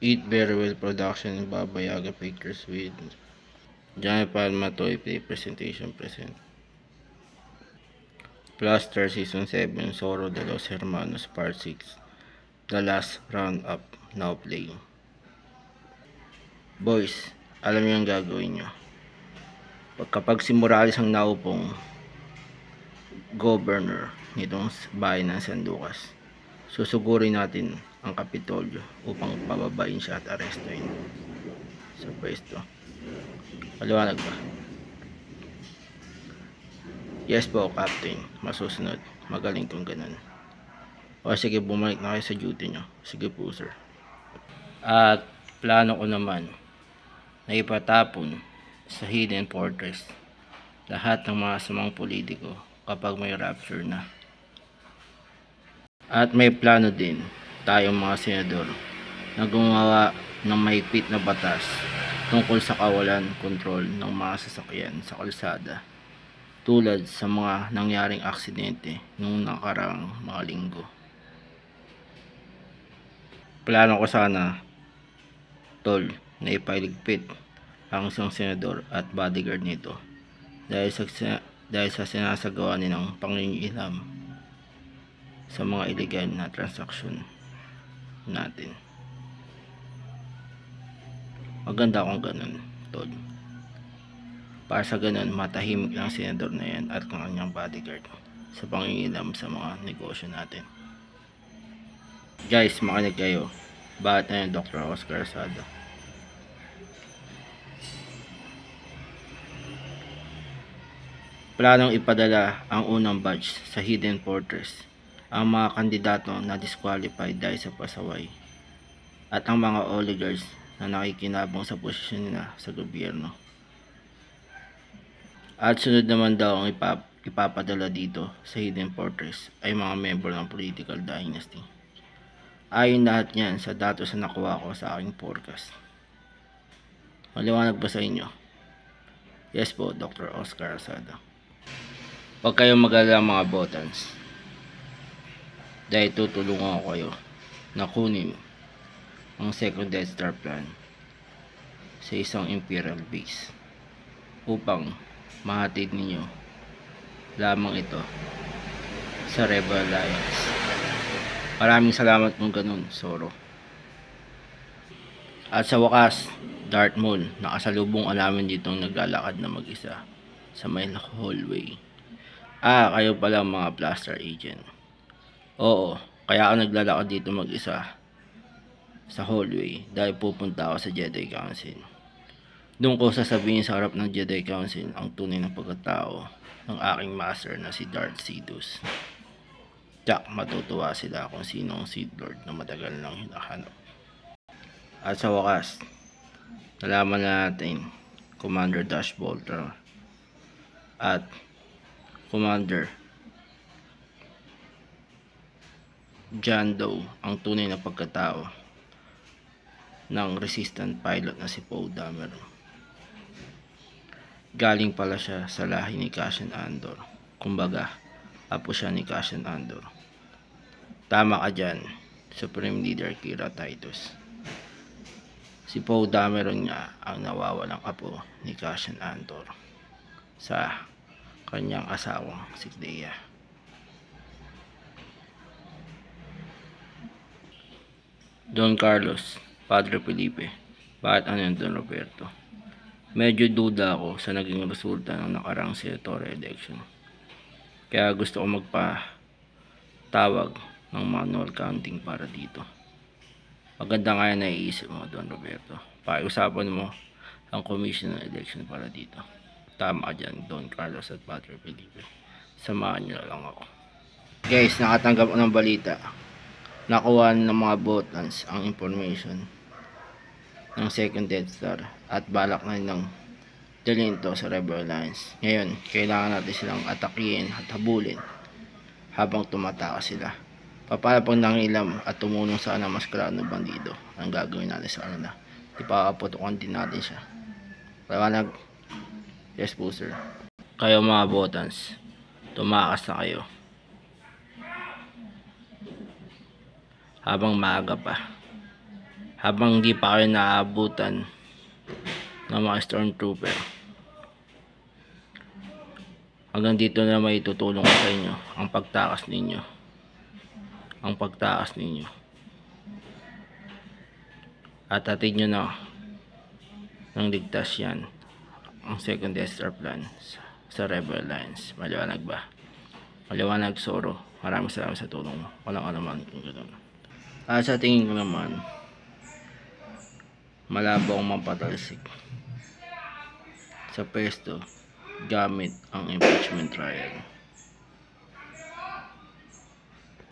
Eat Very Well Production and Baba Yaga Pictures with Johnny Palma Toy Play Presentation present. Plaster Season 7 Zorro de los Hermanos Part 6 The Last Round Up Now Playing. Boys, alam niyo ang gagawin nyo. Kapag si Morales ang naupong governor nitong bayan ng San Lucas, susugurin natin ang Kapitolyo upang pababain siya at arestuin sa pwesto. Paliwanag ba? Yes po, Captain. Masusunod. Magaling kung ganun. O sige, bumalik na kayo sa duty nyo. Sige po, sir. At plano ko naman na ipatapon sa Hidden Fortress lahat ng mga samang politiko kapag may rapture na. At may plano din tayong mga senador na gumawa ng mahigpit na batas tungkol sa kawalan kontrol ng mga sasakyan sa kalsada, tulad sa mga nangyaring aksidente noong nakaraang mga linggo. Plano ko sana, tol, na ipailigpit ang isang senador at bodyguard nito dahil sa sinasagawa nilang pangingialam sa mga illegal na transaksyon natin. Maganda kung ganun, tol. Para sa ganun, matahimik ang senador na yan at ang kanyang bodyguard sa pangingialam sa mga negosyo natin. Guys, makinig kayo. Bakit na yung Dr. Oscar Asada? Planong ipadala ang unang batch sa Hidden Fortress ang mga kandidato na disqualified dahil sa pasaway at ang mga oligarchs na nakikinabang sa posisyon nila sa gobyerno. At sunod naman daw ang ipapadala dito sa Hidden Fortress ay mga member ng political dynasty. Ayon lahat yan sa datos na nakuha ko sa aking forecast. Maliwanag ba sa inyo? Yes po, Dr. Oscar Asada. Huwag kayong mag-alala mga botans, dahil tutulungan ko kayo na kunin ang second Death Star plan sa isang Imperial base upang mahatid ninyo lamang ito sa Rebel Alliance. Maraming salamat kung ganun, Zorro. At sa wakas, Darth Maul, nakasalubong alamin ditong naglalakad na mag-isa sa may hallway. Kayo pala mga Blaster Agent. Oo, kaya ako naglalakad dito mag-isa sa hallway dahil pupunta ako sa Jedi Council. Doon ko sasabihin sa harap ng Jedi Council ang tunay na pagkatao ng aking master na si Darth Sidious. Tsak, matutuwa sila kung sino ang Sith Lord na matagal nang hinahanap. At sa wakas, nalaman na natin Commander Dash Bolter at Commander John Doe ang tunay na pagkatao ng resistant pilot na si Poe Dameron. Galing pala siya sa lahi ni Cassian Andor. Kumbaga, apo siya ni Cassian Andor. Tama ka dyan, Supreme Leader Kira Titus. Si Poe Dameron nga ang nawawalang apo ni Cassian Andor sa kanyang asawang si Leia. Don Carlos, Padre Felipe, bakit ano yun, Don Roberto? Medyo duda ako sa naging resulta ng nakarang senatorial election. Kaya gusto ko magpatawag ng manual counting para dito. Maganda nga yan naiisip mo, Don Roberto. Pakiusapan mo ang commission ng election para dito. Tama ka dyan, Don Carlos at Padre Felipe. Samahan nyo lang ako. Guys, nakatanggap ko ng balita. Nakuha ng mga botans ang information ng second Death Star at balak na nilang dalhin ito sa Rebel Alliance. Ngayon, kailangan natin silang atakihin at habulin habang tumatakas sila. Papalapang nangilam at tumulong sana mas maskarado bandido ang gagawin natin sa kanila. Ipapaputukan din natin siya. Paliwanag? Yes po, sir. Kayo mga botans, tumakas na kayo habang maaga pa. habang hindi pa kayo naaabutan ng mga stormtrooper. Hanggang dito na may tutulong ko sa inyo ang pagtakas ninyo. At hatid nyo na ng ligtas yan ang second Death Star plan sa Rebel Alliance. Maliwanag ba? Maliwanag, Zoro. Maraming salamat sa tulong mo. Walang alaman kung gano'n. At sa tingin ko naman, malabo akong mapatalsik sa pwesto gamit ang impeachment trial.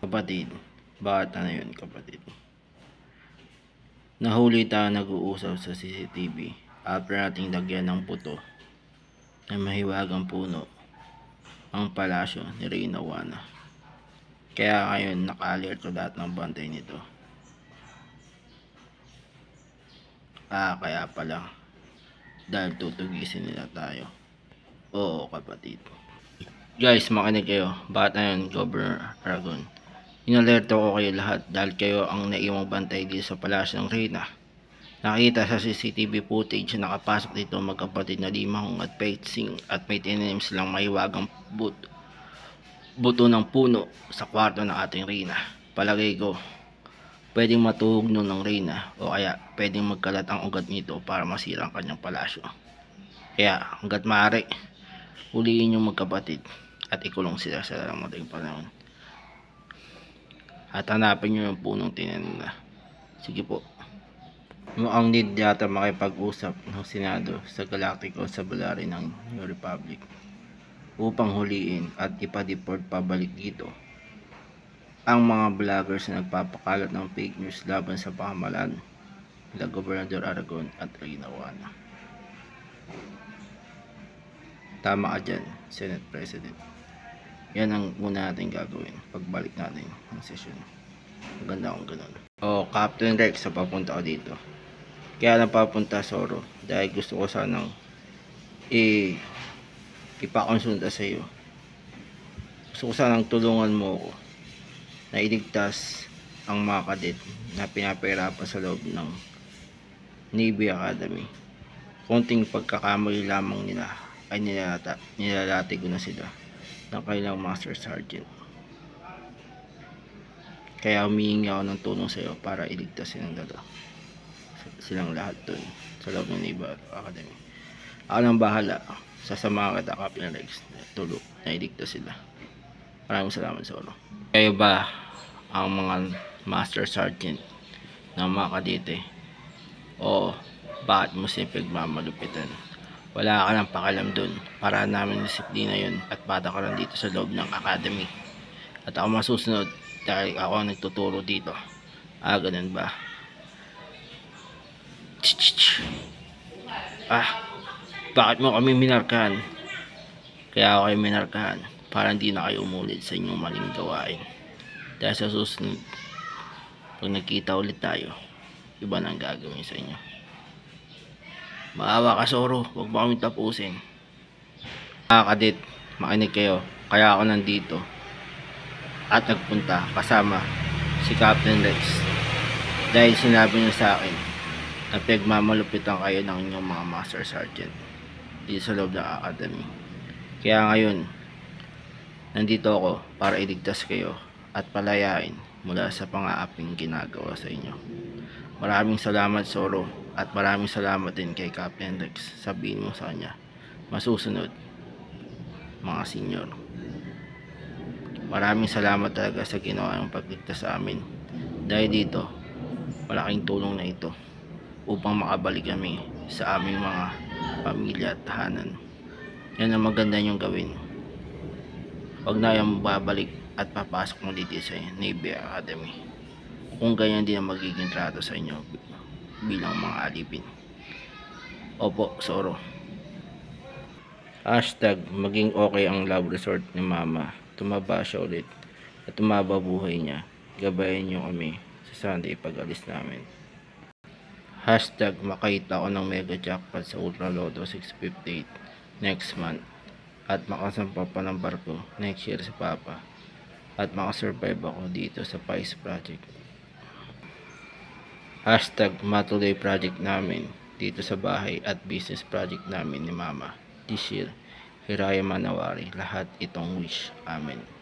Kapatid, bakit ano yun, kapatid? Nahuli tayo nag-uusap sa CCTV after nating lagyan ng puto na mahiwagang puno ang palasyo ni Reyna Wana. Kaya ngayon naka-alert ko lahat ng bantay nito. Kaya pala dahil tutugisin nila tayo. Oo, kapatid. Guys, makinig kayo. Bakit na yun, Governor Aragon? Inalerto ko kayo lahat dahil kayo ang naiwang bantay dito sa palasyo ng Reyna. Nakita sa CCTV footage na nakapasok dito magkapatid na Limahong at Petsing at may tinanim silang mahiwagang buto ng puno sa kwarto ng ating Reyna. Palagay ko, pwedeng matuhog nun ng Reyna o kaya pwedeng magkalat ang ugat nito para masira ang kanyang palasyo. Kaya hanggat maaari, huliin yung magkapatid at ikulong sila sa madaling panahon. At hanapin nyo yung punong tinanim na. Sige po. Mukhang need yata makipag-usap ng Senado sa Galactic Constabulary ng New Republic upang huliin at ipa-deport pabalik dito ang mga vloggers na nagpapakalat ng fake news laban sa pamahalaan nila Gobernador Aragon at Reyna Wana. Tama ka dyan, Senate President. Yan ang muna natin gagawin pagbalik natin ng session. Maganda akong ganun. Captain Rex, sa papunta ko dito. Kaya napapunta, Zoro, dahil gusto ko sanang ipakonsulta sa iyo. Gusto ko sanang tulungan mo ako na iligtas ang mga kadet na pinapahirapan sa loob ng Navy Academy. Konting pagkakamali lamang nila ay nilalati ko na sila ng kailang Master Sergeant. Kaya humihingi ako ng tulong sa iyo para iligtas silang lahat dun sa loob ng Navy Academy. Ako nang bahala. Sasama kita, Captain Rex, tulog na iligtas sila. Maraming salamat, Zoro. Kayo ba ang mga Master Sergeant ng mga kadete? O bakit mo sila pagmamalupitan? Wala ka nang pakialam dun. Para namin disiplina yun at bata ka lang dito sa loob ng academy. At ako masusunod dahil ako ang nagtuturo dito. Ganun ba? Bakit mo kami minarkahan? Kaya ako kayo minarkahan para hindi na kayo umulit sa inyong maling gawain. Dahil sa susunod, pag nagkita ulit tayo, iba na ang gagawin sa inyo. Maawa ka, Zoro, huwag mo kami tapusin. Kadit, makinig kayo. Kaya ako nandito at nagpunta kasama si Captain Rex dahil sinabi niya sa akin na pagmamalupitan kayo ng inyong mga Master Sergeant dito sa loob ng Academy. Kaya ngayon, nandito ako para iligtas kayo at palayain mula sa pang-aaping ginagawa sa inyo. Maraming salamat, Zoro, at maraming salamat din kay Captain Rex. Sabihin mo sa kanya, masusunod, mga senior. Maraming salamat talaga sa ginawa ng pagligtas sa amin. Dahil dito, malaking tulong na ito upang makabalik kami sa aming mga pamilya at tahanan. Yan ang maganda niyong gawin. Huwag na yung babalik at papasok mo dito sa Navy Academy. Kung ganyan din ang magiging trato sa inyo bilang mga alipin. Opo, Zoro. #maging okay ang love resort ni Mama. Tumaba siya ulit at tumaba buhay niya. Gabayan niyo kami sa Sunday pag-alis namin. #makita ko ng mega jackpot sa Ultra Lotto 658 next month at makasampa pa ng barko next year sa Papa at makasurvive ako dito sa Pice Project. Hashtag matuloy project namin dito sa bahay at business project namin ni Mama this year. Hiraya Manawari, lahat itong wish. Amen.